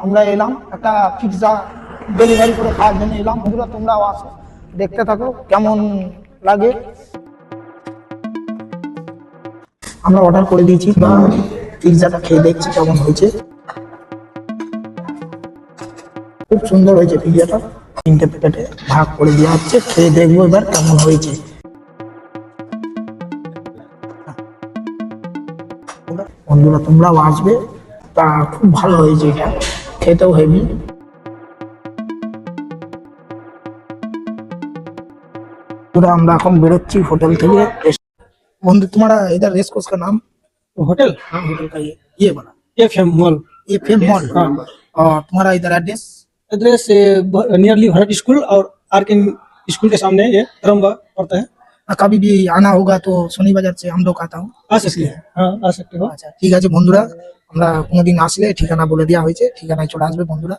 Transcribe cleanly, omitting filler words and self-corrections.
আমরা এলাম একটা পিৎজা ডেলিভারি করে খাওয়ার জন্য এলাম। বন্ধুরা তোমরাও আসো, দেখতে থাকো কেমন লাগে। আমরা অর্ডার করে দিয়েছি বা পিৎজাটা খেয়ে দেখছি কেমন হয়েছে। খুব সুন্দর হয়েছে পিৎজাটা, 3টে প্যাকেটে ভাগ করে দেওয়া হচ্ছে। খেয়ে দেখবো এবার কেমন হয়েছে। বন্ধুরা তোমরাও আসবে, তা খুব ভালো হয়েছে, এটা খেতেও হেভি। আমরা এখন বেরোচ্ছি হোটেল থেকে। बंधु तुम्हारा इधर रेस कोर्स का नाम? होटल हाँ होटल का ये वाला FM मॉल। FM mall. हाँ। और तुम्हारा इधर address? Address nearly Bharat school और आरके स्कूल के सामने ये धर्मबाग पड़ता है। कभी भी आना होगा तो सोनी बाजार से हम लोग आता हूँ। आ सकते हैं, हाँ आ सकते हो। আচ্ছা ঠিক আছে বন্ধুরা, আমরা কোনোদিন আসলে ঠিকানা বলে দেওয়া হয়েছে, ঠিকানায় চলে আসবে বন্ধুরা।